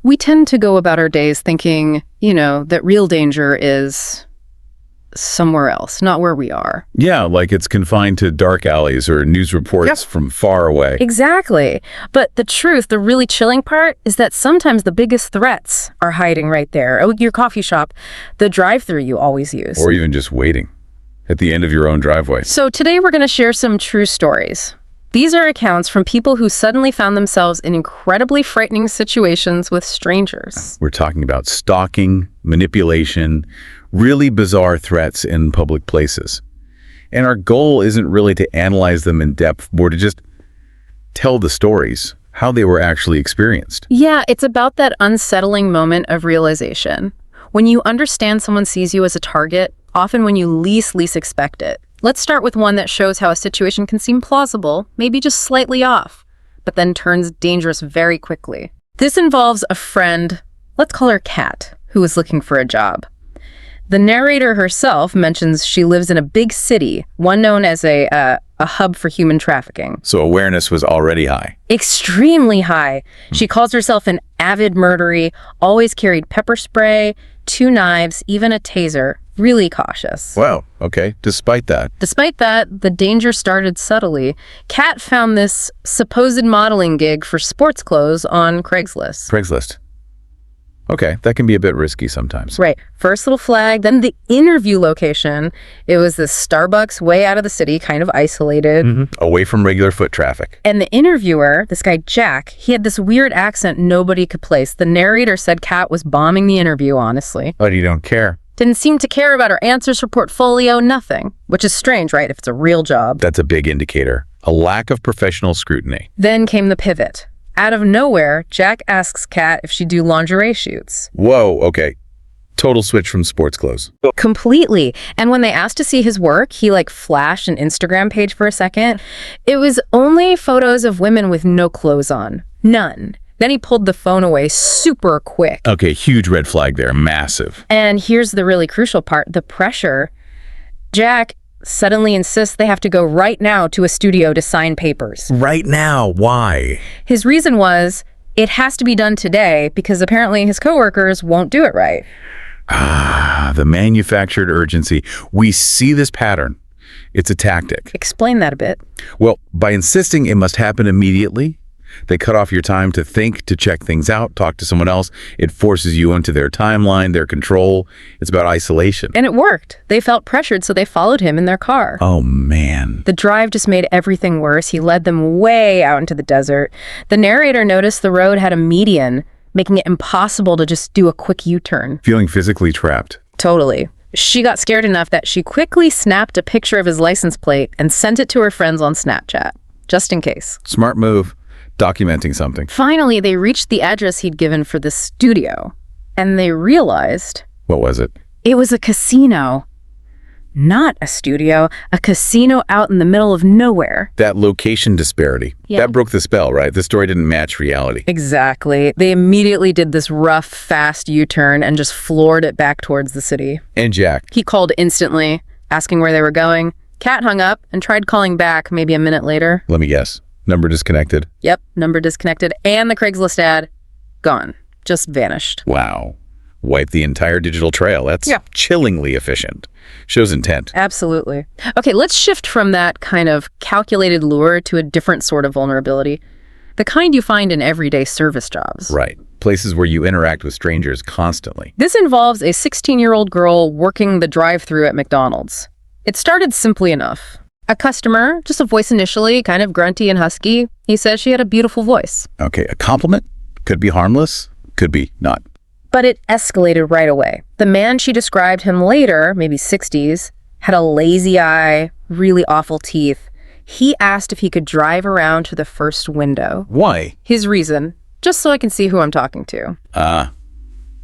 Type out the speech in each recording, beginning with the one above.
We tend to go about our days thinking, that real danger is somewhere else, not where we are. Yeah, like it's confined to dark alleys or news reports from far away. Exactly. But the truth, the really chilling part, is that sometimes the biggest threats are hiding right there. Oh, your coffee shop, the drive-thru you always use. Or even just waiting at the end of your own driveway. So today we're going to share some true stories. These are accounts from people who suddenly found themselves in incredibly frightening situations with strangers. We're talking about stalking, manipulation, really bizarre threats in public places. And our goal isn't really to analyze them in depth, more to just tell the stories, how they were actually experienced. Yeah, it's about that unsettling moment of realization. When you understand someone sees you as a target, often when you least expect it. Let's start with one that shows how a situation can seem plausible, maybe just slightly off, but then turns dangerous very quickly. This involves a friend, let's call her Kat, who was looking for a job. The narrator herself mentions she lives in a big city, one known as a hub for human trafficking. So awareness was already high. Extremely high. She calls herself an avid murderer, always carried pepper spray, 2 knives, even a taser. Really cautious. Wow, okay. Despite that, the danger started subtly. Kat found this supposed modeling gig for sports clothes on Craigslist. Okay, that can be a bit risky sometimes. Right. First little flag, then the interview location. It was this Starbucks way out of the city, kind of isolated. Away from regular foot traffic. And the interviewer, this guy Jack, he had this weird accent nobody could place. The narrator said Kat was bombing the interview, honestly. But you don't care. Didn't seem to care about her answers, her portfolio, nothing. Which is strange, right, if it's a real job. That's a big indicator. A lack of professional scrutiny. Then came the pivot. Out of nowhere, Jack asks Kat if she'd do lingerie shoots. Whoa, okay. Total switch from sports clothes. Completely. And when they asked to see his work, he flashed an Instagram page for a second. It was only photos of women with no clothes on. None. Then he pulled the phone away super quick. Okay, huge red flag there. Massive. And here's the really crucial part, the pressure. Jack suddenly insists they have to go right now to a studio to sign papers. Right now? Why? His reason was, it has to be done today because apparently his coworkers won't do it right. The manufactured urgency. We see this pattern. It's a tactic. Explain that a bit. Well, by insisting it must happen immediately, they cut off your time to think, to check things out, talk to someone else. It forces you into their timeline, their control. It's about isolation. And it worked. They felt pressured, so they followed him in their car. Oh, man. The drive just made everything worse. He led them way out into the desert. The narrator noticed the road had a median, making it impossible to just do a quick U-turn. Feeling physically trapped. Totally. She got scared enough that she quickly snapped a picture of his license plate and sent it to her friends on Snapchat, just in case. Smart move. Documenting something. Finally, they reached the address he'd given for the studio, and they realized... What was it? It was a casino. Not a studio, a casino out in the middle of nowhere. That location disparity. Yeah. That broke the spell, right? The story didn't match reality. Exactly. They immediately did this rough, fast U-turn and just floored it back towards the city. And Jack? He called instantly, asking where they were going. Kat hung up and tried calling back maybe a minute later. Let me guess. Number disconnected? Yep, number disconnected. And the Craigslist ad, gone. Just vanished. Wow. Wipe the entire digital trail. That's chillingly efficient. Shows intent. Absolutely. Okay, let's shift from that kind of calculated lure to a different sort of vulnerability. The kind you find in everyday service jobs. Right. Places where you interact with strangers constantly. This involves a 16-year-old girl working the drive-thru at McDonald's. It started simply enough. A customer, just a voice initially, kind of grunty and husky. He says she had a beautiful voice. Okay, a compliment? Could be harmless, could be not. But it escalated right away. The man she described him later, maybe 60s, had a lazy eye, really awful teeth. He asked if he could drive around to the first window. Why? His reason, just so I can see who I'm talking to.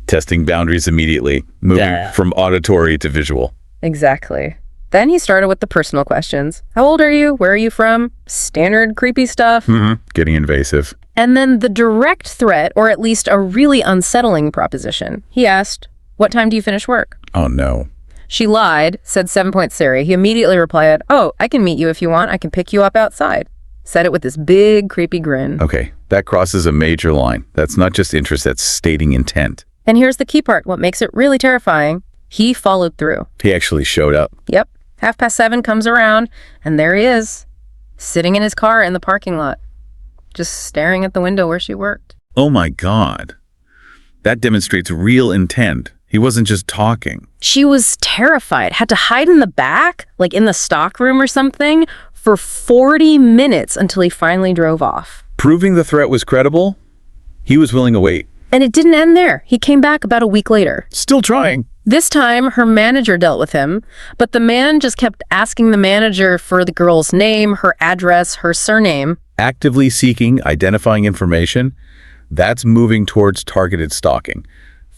Testing boundaries immediately, moving from auditory to visual. Exactly. Then he started with the personal questions. How old are you? Where are you from? Standard creepy stuff. Getting invasive. And then the direct threat, or at least a really unsettling proposition. He asked, what time do you finish work? Oh, no. She lied, said 7 Point Sari. He immediately replied, oh, I can meet you if you want. I can pick you up outside. Said it with this big, creepy grin. Okay, that crosses a major line. That's not just interest, that's stating intent. And here's the key part, what makes it really terrifying. He followed through. He actually showed up. Yep. 7:30 comes around, and there he is, sitting in his car in the parking lot, just staring at the window where she worked. Oh my God. That demonstrates real intent. He wasn't just talking. She was terrified, had to hide in the back, like in the stock room or something, for 40 minutes until he finally drove off. Proving the threat was credible, he was willing to wait. And it didn't end there. He came back about a week later. Still trying. This time, her manager dealt with him, but the man just kept asking the manager for the girl's name, her address, her surname. Actively seeking, identifying information, that's moving towards targeted stalking.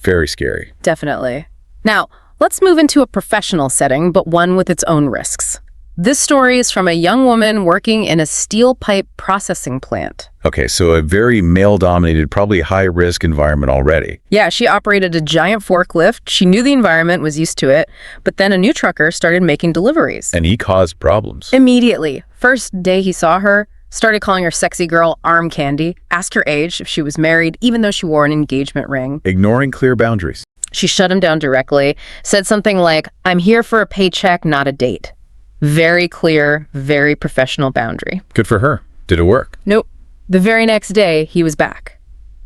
Very scary. Definitely. Now, let's move into a professional setting, but one with its own risks. This story is from a young woman working in a steel pipe processing plant. Okay, so a very male-dominated, probably high-risk environment already. Yeah, she operated a giant forklift. She knew the environment, was used to it, but then a new trucker started making deliveries. And he caused problems. Immediately. First day he saw her, started calling her sexy girl arm candy, asked her age, if she was married, even though she wore an engagement ring. Ignoring clear boundaries. She shut him down directly, said something like, "I'm here for a paycheck, not a date." Very clear, very professional boundary. Good for her. Did it work? Nope. The very next day, he was back,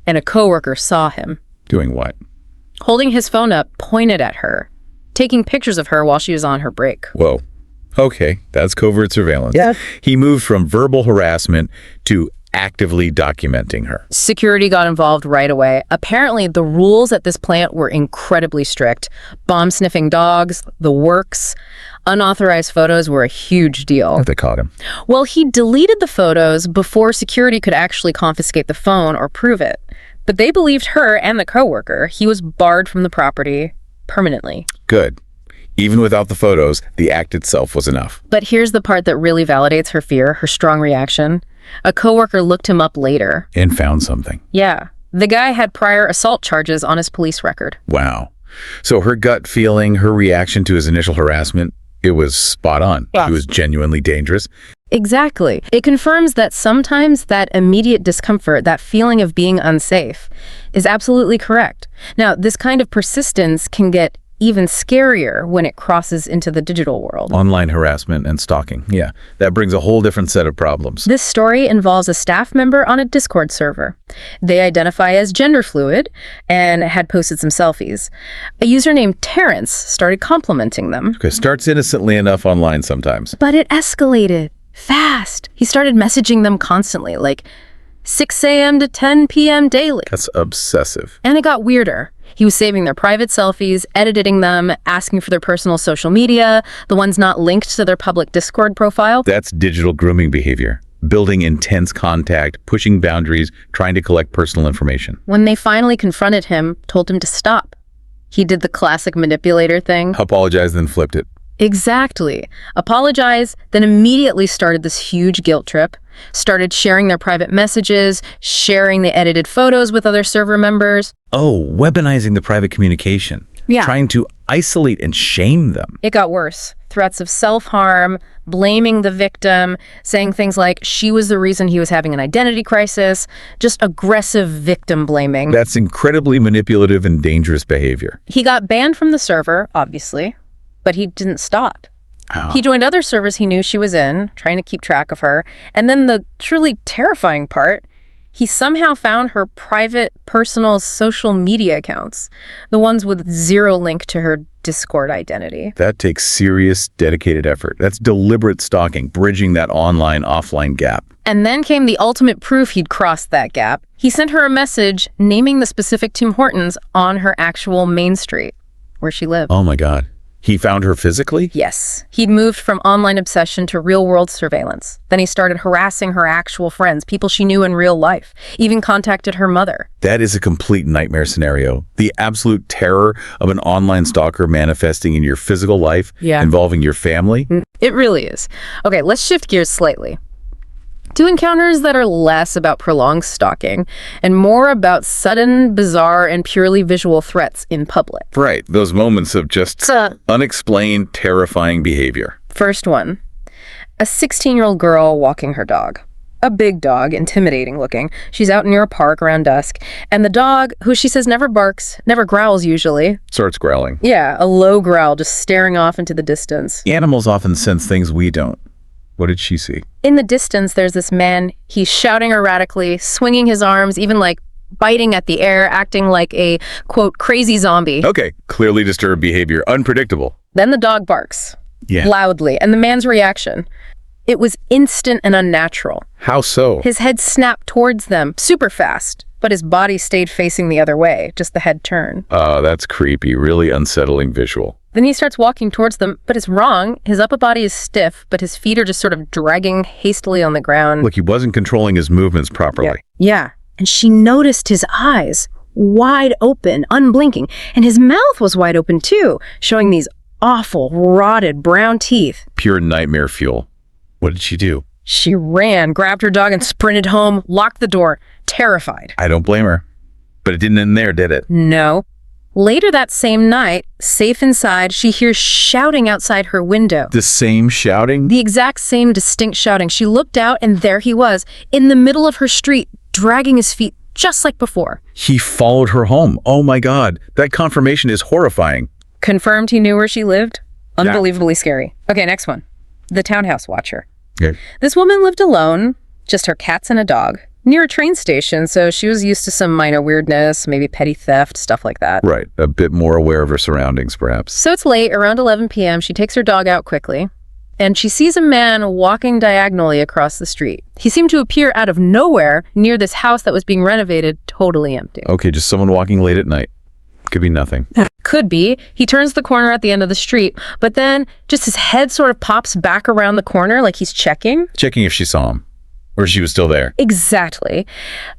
and a coworker saw him. Doing what? Holding his phone up, pointed at her, taking pictures of her while she was on her break. Whoa. Okay, that's covert surveillance. Yeah. He moved from verbal harassment to actively documenting her. Security got involved right away. Apparently, the rules at this plant were incredibly strict. Bomb-sniffing dogs, the works, unauthorized photos were a huge deal. They caught him. Well, he deleted the photos before security could actually confiscate the phone or prove it. But they believed her and the coworker. He was barred from the property permanently. Good. Even without the photos, the act itself was enough. But here's the part that really validates her fear, her strong reaction. A coworker looked him up later. And found something. Yeah. The guy had prior assault charges on his police record. Wow. So her gut feeling, her reaction to his initial harassment, it was spot on. Yeah. He was genuinely dangerous. Exactly. It confirms that sometimes that immediate discomfort, that feeling of being unsafe, is absolutely correct. Now, this kind of persistence can get even scarier when it crosses into the digital world. Online harassment and stalking. Yeah, that brings a whole different set of problems. This story involves a staff member on a Discord server. They identify as gender fluid and had posted some selfies. A user named Terrence started complimenting them. Okay, starts innocently enough online sometimes. But it escalated fast. He started messaging them constantly, like 6 a.m. to 10 p.m. daily. That's obsessive. And it got weirder. He was saving their private selfies, editing them, asking for their personal social media, the ones not linked to their public Discord profile. That's digital grooming behavior. Building intense contact, pushing boundaries, trying to collect personal information. When they finally confronted him, told him to stop, he did the classic manipulator thing. Apologized, then flipped it. Exactly. Apologized, then immediately started this huge guilt trip, started sharing their private messages, sharing the edited photos with other server members. Oh, weaponizing the private communication. Yeah. Trying to isolate and shame them. It got worse. Threats of self-harm, blaming the victim, saying things like she was the reason he was having an identity crisis, just aggressive victim blaming. That's incredibly manipulative and dangerous behavior. He got banned from the server, obviously, but he didn't stop. Oh. He joined other servers he knew she was in, trying to keep track of her. And then the truly terrifying part, he somehow found her private, personal social media accounts, the ones with zero link to her Discord identity. That takes serious, dedicated effort. That's deliberate stalking, bridging that online-offline gap. And then came the ultimate proof he'd crossed that gap. He sent her a message naming the specific Tim Hortons on her actual main street, where she lived. Oh my God. He found her physically? Yes. He'd moved from online obsession to real-world surveillance. Then he started harassing her actual friends, people she knew in real life, even contacted her mother. That is a complete nightmare scenario. The absolute terror of an online stalker manifesting in your physical life, involving your family. It really is. Okay, let's shift gears slightly to encounters that are less about prolonged stalking and more about sudden, bizarre, and purely visual threats in public. Right, those moments of just unexplained, terrifying behavior. First one, a 16-year-old girl walking her dog. A big dog, intimidating looking. She's out near a park around dusk, and the dog, who she says never barks, never growls usually. Starts growling. Yeah, a low growl just staring off into the distance. Animals often sense things we don't. What did she see? In the distance, there's this man. He's shouting erratically, swinging his arms, even like biting at the air, acting like a, quote, crazy zombie. Okay, clearly disturbed behavior, unpredictable. Then the dog barks. Yeah. Loudly, and the man's reaction. It was instant and unnatural. How so? His head snapped towards them, super fast, but his body stayed facing the other way, just the head turn. That's creepy, really unsettling visual. Then he starts walking towards them, but it's wrong. His upper body is stiff, but his feet are just sort of dragging hastily on the ground. Look, he wasn't controlling his movements properly. Yeah. And she noticed his eyes, wide open, unblinking, and his mouth was wide open too, showing these awful, rotted brown teeth. Pure nightmare fuel. What did she do? She ran, grabbed her dog, and sprinted home, locked the door, terrified. I don't blame her. But it didn't end there, did it? No. Later that same night, safe inside, she hears shouting outside her window. The same shouting? The exact same distinct shouting. She looked out, and there he was, in the middle of her street, dragging his feet just like before. He followed her home. Oh my God. That confirmation is horrifying. Confirmed he knew where she lived? Unbelievably scary. Okay, next one. The townhouse watcher. Okay. This woman lived alone, just her cats and a dog, near a train station, so she was used to some minor weirdness, maybe petty theft, stuff like that. Right. A bit more aware of her surroundings, perhaps. So it's late, around 11 p.m. She takes her dog out quickly, and she sees a man walking diagonally across the street. He seemed to appear out of nowhere near this house that was being renovated, totally empty. Okay, just someone walking late at night. Could be nothing. Could be. He turns the corner at the end of the street, but then just his head sort of pops back around the corner like he's checking. Checking if she saw him. Or she was still there. Exactly.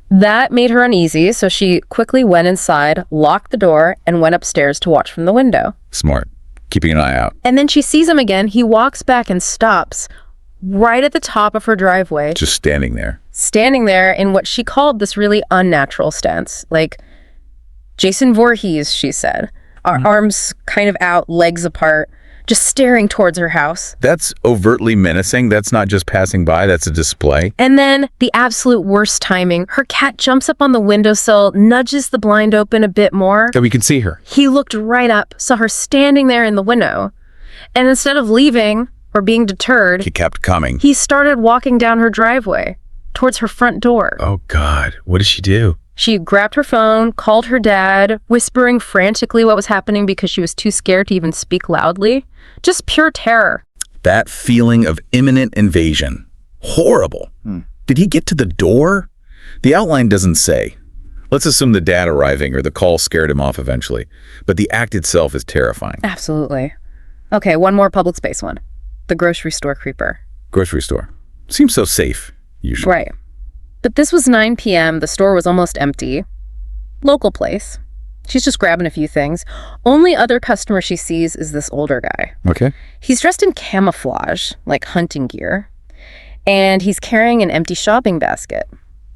That made her uneasy, so she quickly went inside, locked the door, and went upstairs to watch from the window. Smart. Keeping an eye out. And then she sees him again. He walks back and stops right at the top of her driveway. Just standing there. Standing there in what she called this really unnatural stance. Like Jason Voorhees, she said. Arms kind of out, legs apart, just staring towards her house. That's overtly menacing. That's not just passing by. That's a display. And then the absolute worst timing. Her cat jumps up on the windowsill, nudges the blind open a bit more. So we can see her. He looked right up, saw her standing there in the window. And instead of leaving or being deterred, He kept coming. he started walking down her driveway towards her front door. Oh, God. What did she do? She grabbed her phone, called her dad, whispering frantically what was happening because she was too scared to even speak loudly. Just pure terror. That feeling of imminent invasion. Horrible. Did he get to the door? The outline doesn't say. Let's assume the dad arriving or the call scared him off eventually. But the act itself is terrifying. Absolutely. Okay, one more public space one. The grocery store creeper. Grocery store. Seems so safe, usually. Right. But this was 9 p.m. The store was almost empty. Local place. She's just grabbing a few things. Only other customer she sees is this older guy. Okay. He's dressed in camouflage, like hunting gear. And he's carrying an empty shopping basket,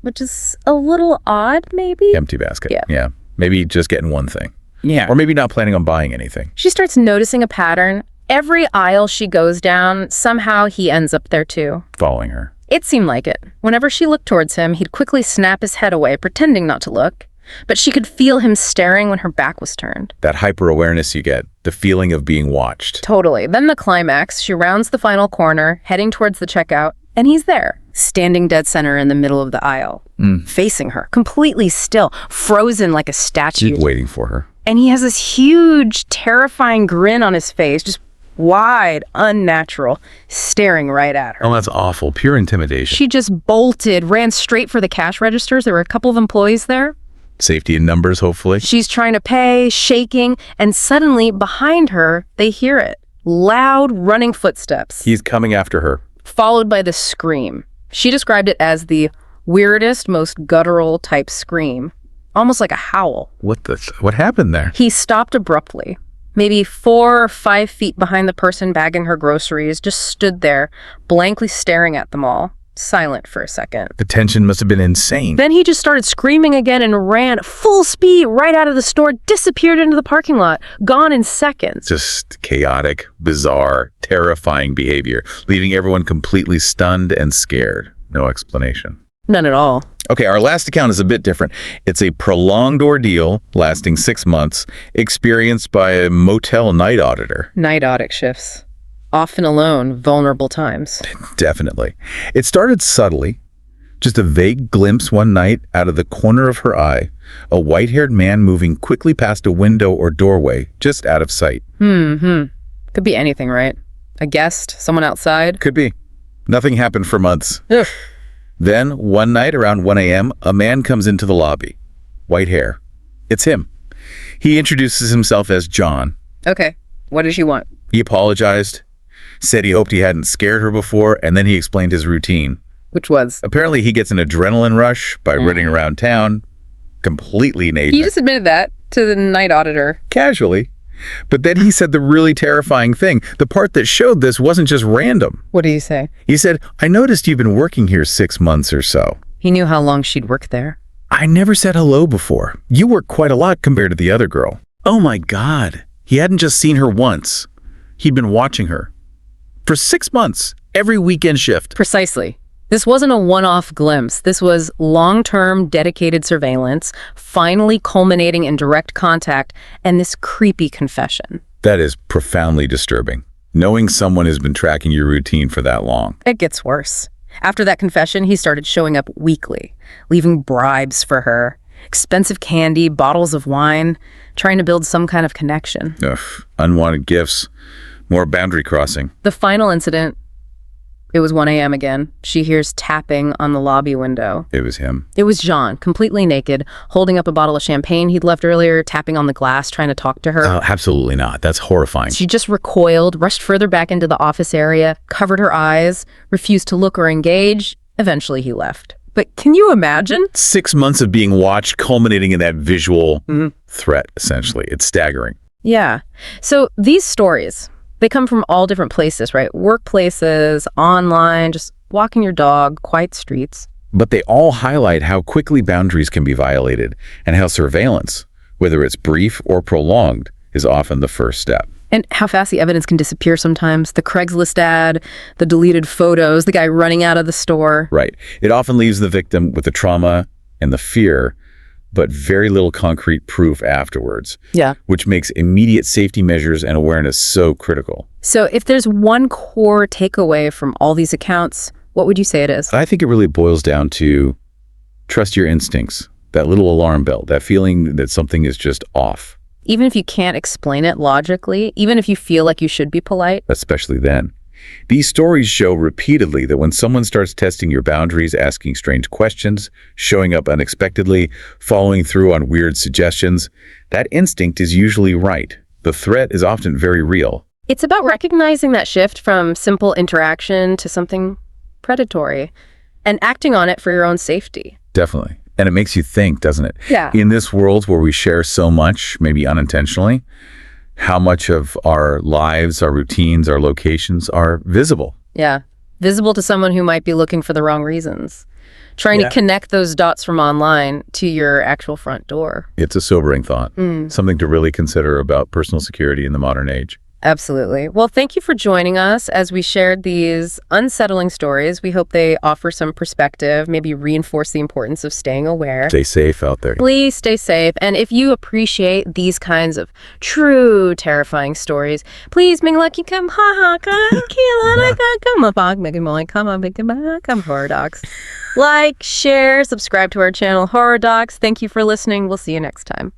which is a little odd, maybe? Empty basket. Yeah. Maybe just getting one thing. Yeah. Or maybe not planning on buying anything. She starts noticing a pattern. Every aisle she goes down, somehow he ends up there too. Following her. It seemed like it. Whenever she looked towards him, he'd quickly snap his head away, pretending not to look. But she could feel him staring when her back was turned. That hyper-awareness you get. The feeling of being watched. Totally. Then the climax. She rounds the final corner, heading towards the checkout, and he's there, standing dead center in the middle of the aisle, facing her, completely still, frozen like a statue. Keep waiting for her. And he has this huge, terrifying grin on his face, just wide, unnatural, staring right at her. Oh, that's awful. Pure intimidation. She just bolted, ran straight for the cash registers. There were a couple of employees there. Safety in numbers, hopefully. She's trying to pay, shaking, and suddenly, behind her, they hear it. Loud, running footsteps. He's coming after her. Followed by the scream. She described it as the weirdest, most guttural type scream. Almost like a howl. What happened there? He stopped abruptly. Maybe 4 or 5 feet behind the person bagging her groceries, just stood there, blankly staring at them all, silent for a second. The tension must have been insane. Then he just started screaming again and ran full speed right out of the store, disappeared into the parking lot, gone in seconds. Just chaotic, bizarre, terrifying behavior, leaving everyone completely stunned and scared. No explanation. None at all. Okay, our last account is a bit different. It's a prolonged ordeal lasting 6 months, experienced by a motel night auditor. Night audit shifts. Often alone, vulnerable times. Definitely. It started subtly. Just a vague glimpse one night out of the corner of her eye, a white-haired man moving quickly past a window or doorway, just out of sight. Could be anything, right? A guest, someone outside. Could be. Nothing happened for months. Ugh. Then, one night around 1 a.m., a man comes into the lobby. White hair. It's him. He introduces himself as John. Okay, what does she want? He apologized, said he hoped he hadn't scared her before, and then he explained his routine. Which was? Apparently, he gets an adrenaline rush by running around town, completely naked. He just admitted that to the night auditor. Casually. But then he said the really terrifying thing. The part that showed this wasn't just random. What did he say? He said, I noticed you've been working here 6 months or so. He knew how long she'd worked there. I never said hello before. You work quite a lot compared to the other girl. Oh my God. He hadn't just seen her once. He'd been watching her. For 6 months, every weekend shift. Precisely. This wasn't a one-off glimpse. This was long-term, dedicated surveillance, finally culminating in direct contact and this creepy confession. That is profoundly disturbing. Knowing someone has been tracking your routine for that long. It gets worse. After that confession, he started showing up weekly, leaving bribes for her, expensive candy, bottles of wine, trying to build some kind of connection. Ugh, unwanted gifts, more boundary crossing. The final incident, it was 1 a.m. again. She hears tapping on the lobby window. It was him. It was John, completely naked, holding up a bottle of champagne he'd left earlier, tapping on the glass, trying to talk to her. Oh, absolutely not. That's horrifying. She just recoiled, rushed further back into the office area, covered her eyes, refused to look or engage. Eventually, he left. But can you imagine? 6 months of being watched, culminating in that visual threat, essentially. It's staggering. Yeah. So these stories, they come from all different places, right? Workplaces, online, just walking your dog, quiet streets. But they all highlight how quickly boundaries can be violated and how surveillance, whether it's brief or prolonged, is often the first step. And how fast the evidence can disappear sometimes. The Craigslist ad, the deleted photos, the guy running out of the store. Right. It often leaves the victim with the trauma and the fear, but very little concrete proof afterwards. Yeah. Which makes immediate safety measures and awareness so critical. So if there's one core takeaway from all these accounts, what would you say it is? I think it really boils down to trust your instincts, that little alarm bell, that feeling that something is just off. Even if you can't explain it logically, even if you feel like you should be polite. Especially then. These stories show repeatedly that when someone starts testing your boundaries, asking strange questions, showing up unexpectedly, following through on weird suggestions, that instinct is usually right. The threat is often very real. It's about recognizing that shift from simple interaction to something predatory and acting on it for your own safety. Definitely. And it makes you think, doesn't it? Yeah. In this world where we share so much, maybe unintentionally, how much of our lives, our routines, our locations are visible. Yeah. Visible to someone who might be looking for the wrong reasons. Trying to connect those dots from online to your actual front door. It's a sobering thought. Something to really consider about personal security in the modern age. Absolutely. Well, thank you for joining us as we shared these unsettling stories. We hope they offer some perspective, maybe reinforce the importance of staying aware. Stay safe out there. Please stay safe. And if you appreciate these kinds of true terrifying stories, please come Horror Docx. Like, share, subscribe to our channel Horror Docx. Thank you for listening. We'll see you next time.